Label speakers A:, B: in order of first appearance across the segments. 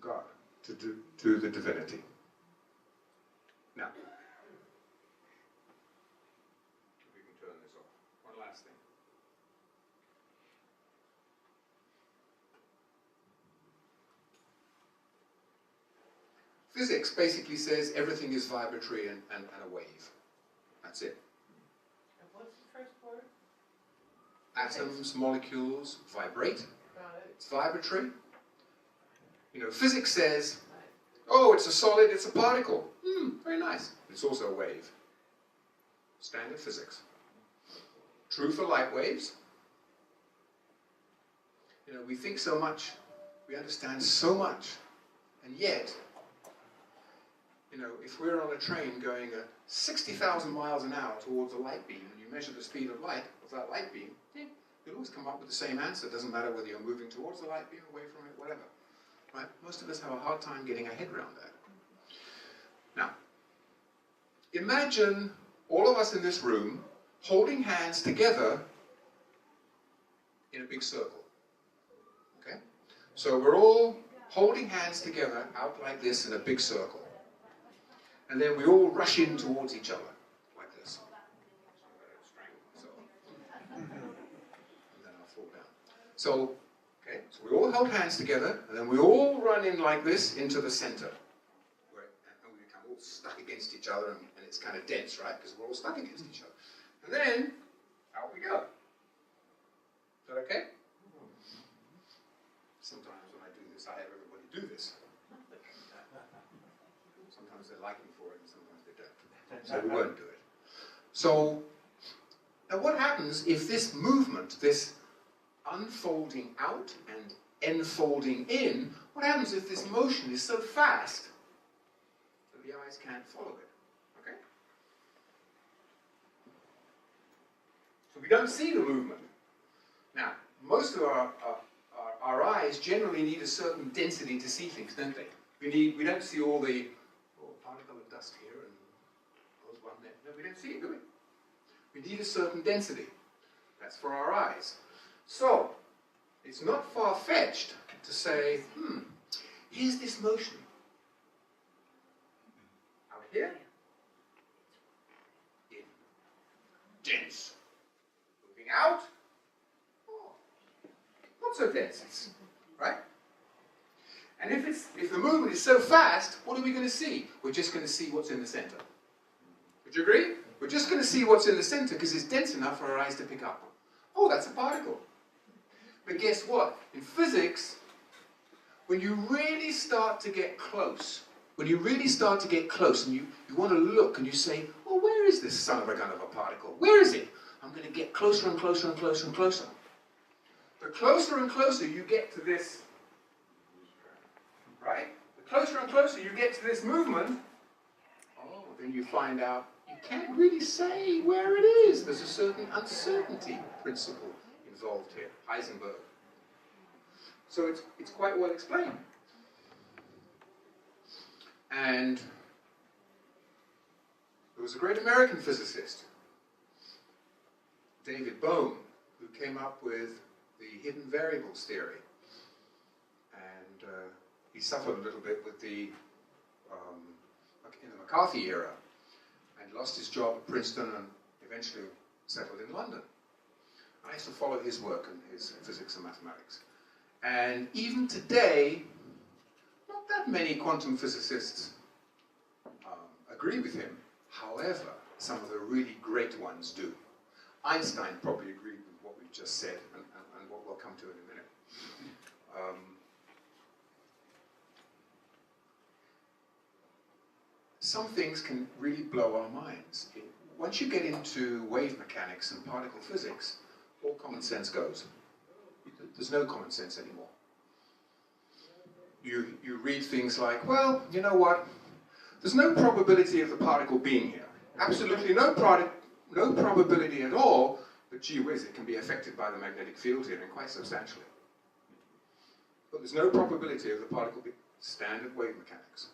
A: God, to the divinity. Now, we can turn this off. One last thing. Physics basically says everything is vibratory and a wave. That's it.
B: And what's the first word?
A: Atoms, molecules vibrate.
B: Got it.
A: It's vibratory. You know, physics says, oh, it's a solid, it's a particle. Very nice. It's also a wave. Standard physics. True for light waves. You know, we think so much, we understand so much, and yet, you know, if we're on a train going at 60,000 miles an hour towards a light beam, and you measure the speed of light, of that light beam, you'll always come up with the same answer. It doesn't matter whether you're moving towards the light beam, away from it, whatever. Right? Most of us have a hard time getting our head around that. Now, imagine all of us in this room holding hands together in a big circle. Okay? So we're all holding hands together out like this in a big circle. And then we all rush in towards each other, like this. So, and then I'll fall down. So, okay, so we all hold hands together, and then we all run in like this into the center. And we become all stuck against each other, and it's kind of dense, right? Because we're all stuck against each other. And then, out we go. Is that okay? Sometimes when I do this, I have everybody do this. Sometimes they like me for it, and sometimes they don't. So we won't do it. So, now what happens if this movement, this unfolding out and enfolding in, what happens if this motion is so fast that the eyes can't follow it? Okay? So we don't see the movement. Now, most of our eyes generally need a certain density to see things, don't they? We don't see all the particle of dust here and those one there. No, we don't see it, do we? We need a certain density. That's for our eyes. So, it's not far-fetched to say, here's this motion. Out here, in, dense. Moving out, not so dense, right? And if the movement is so fast, what are we going to see? We're just going to see what's in the center. Would you agree? We're just going to see what's in the center because it's dense enough for our eyes to pick up. Oh, that's a particle. But guess what? In physics, when you really start to get close, and you want to look and you say, oh, where is this son of a gun of a particle? Where is it? I'm going to get closer and closer and closer and closer. The closer and closer you get to this, right? The closer and closer you get to this movement, then you find out you can't really say where it is. There's a certain uncertainty principle involved here, Heisenberg. So it's quite well explained. And there was a great American physicist, David Bohm, who came up with the hidden variables theory. And he suffered a little bit with in the McCarthy era, and lost his job at Princeton and eventually settled in London. I used to follow his work and his physics and mathematics. And even today, not that many quantum physicists agree with him. However, some of the really great ones do. Einstein probably agreed with what we've just said, and what we'll come to in a minute. Some things can really blow our minds. Once you get into wave mechanics and particle physics, all common sense goes. There's no common sense anymore. You read things like, well, you know what? There's no probability of the particle being here. Absolutely no probability at all, but gee whiz, it can be affected by the magnetic field here, and quite substantially. But there's no probability of the particle being standard wave mechanics.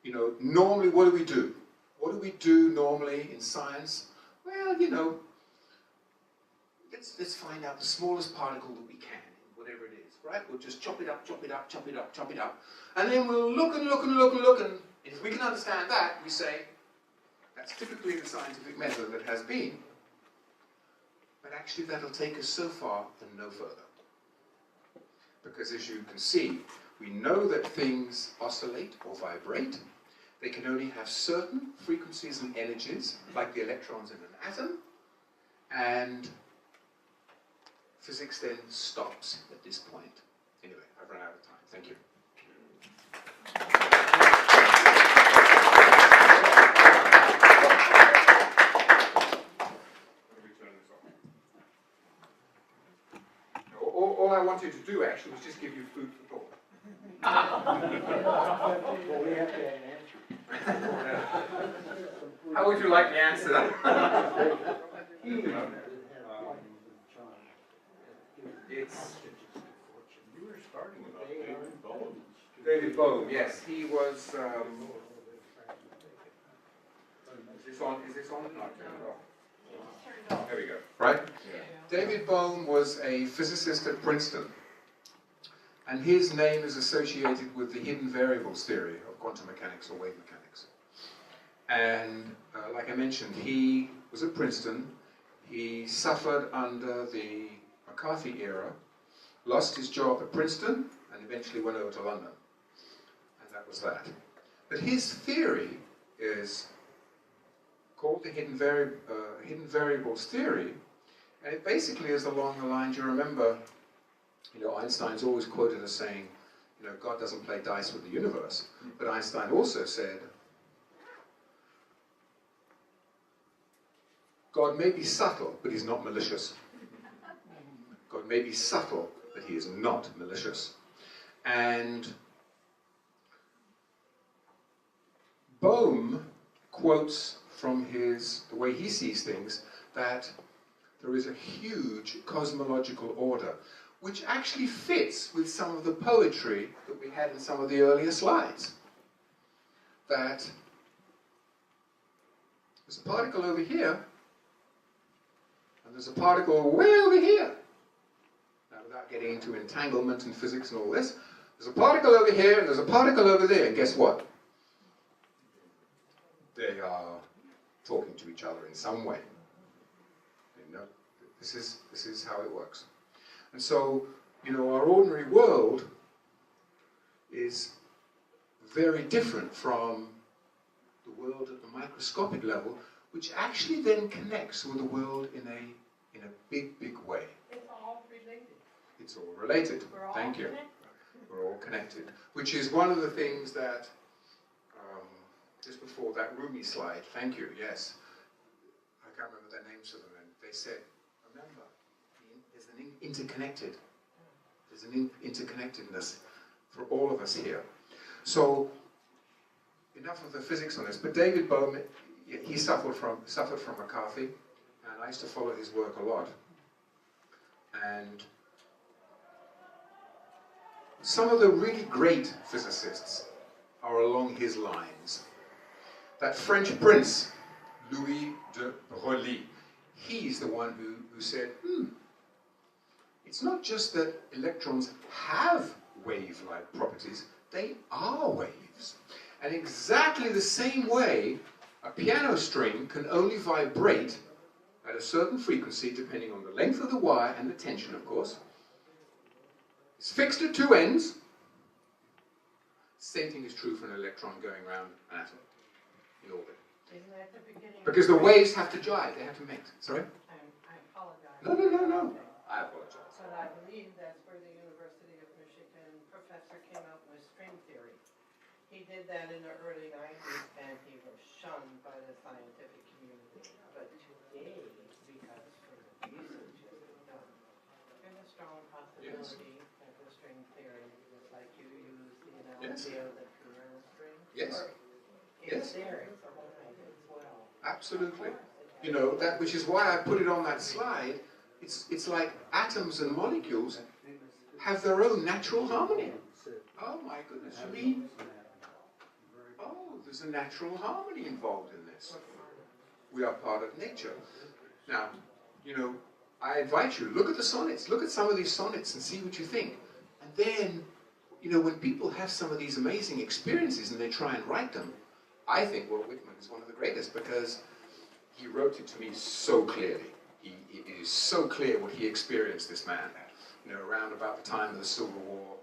A: You know, normally what do we do? What do we do normally in science? Well, you know, let's find out the smallest particle that we can, whatever it is. right? We'll just chop it up, chop it up, chop it up, chop it up. And then we'll look and look and look and look, and if we can understand that, we say, that's typically the scientific method that has been. But actually that'll take us so far and no further. Because as you can see, we know that things oscillate or vibrate. They can only have certain frequencies and energies, like the electrons in an atom, and physics then stops at this point. Anyway, I've run out of time. Thank you. All I wanted to do actually was just give you food for thought.
C: Well, we have to have an answer.
A: How would you like the answer? It's
D: You were starting about David Bohm.
A: David Bohm, yes. He was. Is this on? Is this on? No, turn it off. There we go. Right? Yeah. David Bohm was a physicist at Princeton. And his name is associated with the hidden variables theory of quantum mechanics or wave mechanics. And like I mentioned, he was at Princeton. He suffered under the McCarthy era, lost his job at Princeton, and eventually went over to London. And that was that. But his theory is called the hidden variables theory, and it basically is along the lines, you remember, Einstein's always quoted as saying, God doesn't play dice with the universe. But Einstein also said, God may be subtle, but he's not malicious. God may be subtle, but he is not malicious. And Bohm quotes from the way he sees things, that there is a huge cosmological order, which actually fits with some of the poetry that we had in some of the earlier slides. That there's a particle over here, and there's a particle way over here. Now, without getting into entanglement and physics and all this, there's a particle over here, and there's a particle over there, and guess what? They are talking to each other in some way. This is how it works. And so, our ordinary world is very different from the world at the microscopic level, which actually then connects with the world in a big, big way.
B: It's all related.
A: It's all related.
B: We're all
A: Thank you.
B: connected.
A: We're all connected. Which is one of the things that, just before that Rumi slide, thank you, yes. I can't remember their names of them, and they said, remember, there's an interconnected. There's an interconnectedness for all of us here. So, enough of the physics on this, but David Bohm, he suffered from McCarthy, and I used to follow his work a lot. And some of the really great physicists are along his lines. That French prince, Louis de Broglie, he's the one who said, it's not just that electrons have wave-like properties, they are waves. And exactly the same way, a piano string can only vibrate at a certain frequency depending on the length of the wire and the tension, of course. It's fixed at two ends. Same thing is true for an electron going around an atom in orbit.
B: Isn't that the beginning?
A: Because the waves have to jive, they have to mix. Sorry?
B: I apologize.
A: No. I apologize.
B: But I believe that's where the University of Michigan professor came out with string theory. He did that in the early 90s, and he was shunned by the scientific community. But today, because for the research has been done, there's a strong possibility that the string theory, just like you use the analogy of the piano string, it's there, it's alive as well.
A: Absolutely. That which is why I put it on that slide. It's like atoms and molecules have their own natural harmony. Oh my goodness, you mean? Oh, there's a natural harmony involved in this. We are part of nature. Now, I invite you, look at the sonnets, look at some of these sonnets and see what you think. then, you know, when people have some of these amazing experiences and they try and write them, I think Walt Whitman is one of the greatest because he wrote it to me so clearly. It is so clear what he experienced, this man, you know, around about the time of the Civil War.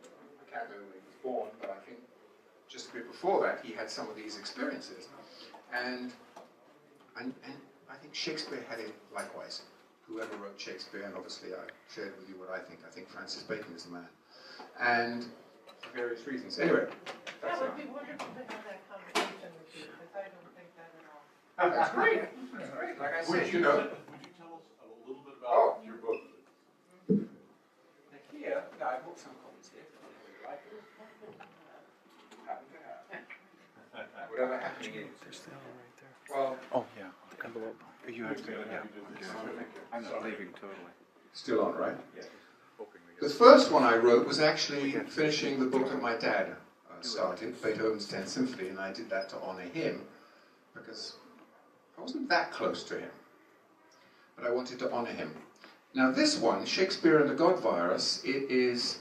A: I can't remember when he was born, but I think just a bit before that, he had some of these experiences. And I think Shakespeare had it likewise. Whoever wrote Shakespeare, and obviously I shared with you what I think. I think Francis Bacon is the man. And for various reasons. Anyway,
B: That
A: that's
B: would be wonderful to have that conversation with you, because I don't think that at all.
A: That's great. That's great. Like I said, you know.
D: Would you tell us a little bit about your book?
A: Here, no, I brought some copies here. Like it. Happen to have. Whatever happening is. Well,
E: Oh, yeah, envelope. You have to, yeah. I'm not leaving totally.
A: still on, right?
E: Yeah.
A: The first one I wrote was actually finishing the book that my dad started, Beethoven's 10th Symphony, and I did that to honor him because I wasn't that close to him, but I wanted to honor him. Now this one, Shakespeare and the God Virus, it is,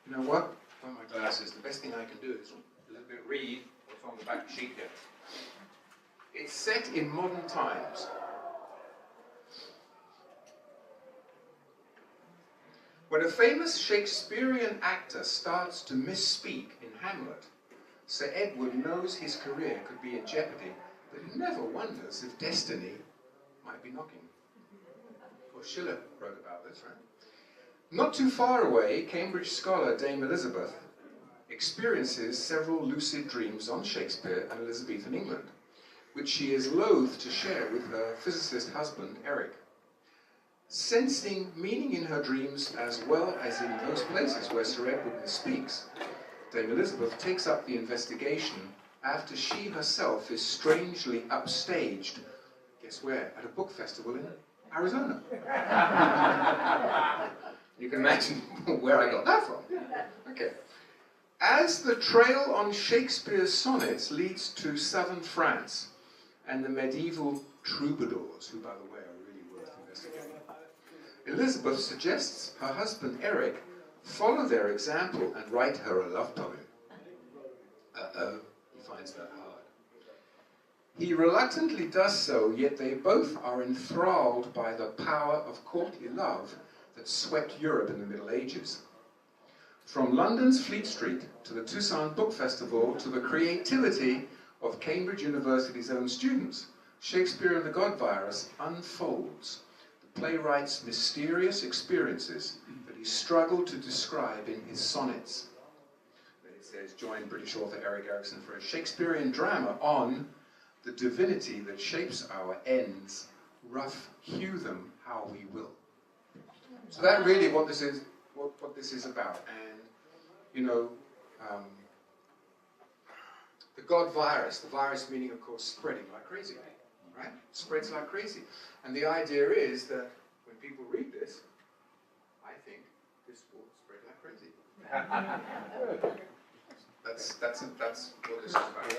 A: you know what? One of my glasses, the best thing I can do is a little bit read what's on the back sheet here. It's set in modern times. When a famous Shakespearean actor starts to misspeak in Hamlet, Sir Edward knows his career could be in jeopardy, but he never wonders if destiny might be knocking. Of course, Schiller wrote about this, right? Not too far away, Cambridge scholar Dame Elizabeth experiences several lucid dreams on Shakespeare and Elizabethan England, which she is loath to share with her physicist husband, Eric. Sensing meaning in her dreams as well as in those places where Sir Edward speaks, Dame Elizabeth takes up the investigation after she herself is strangely upstaged, guess where? At a book festival in Arizona. You can imagine where I got that from. Okay. As the trail on Shakespeare's sonnets leads to southern France and the medieval troubadours, who, by the way, are really worth investigating, Elizabeth suggests her husband Eric follow their example and write her a love poem. Uh-oh, he finds that hard. He reluctantly does so, yet they both are enthralled by the power of courtly love that swept Europe in the Middle Ages. From London's Fleet Street to the Tucson Book Festival to the creativity of Cambridge University's own students, Shakespeare and the God Virus unfolds the playwright's mysterious experiences that he struggled to describe in his sonnets. Then it says, join British author Eric Erikson for a Shakespearean drama on the divinity that shapes our ends, rough hew them how we will. So that really what this is, what this is about. And, you know, the God Virus, the virus meaning, of course, spreading like crazy, right? Spreads like crazy. And the idea is that when people read this, I think this will spread like crazy. That's what this is about.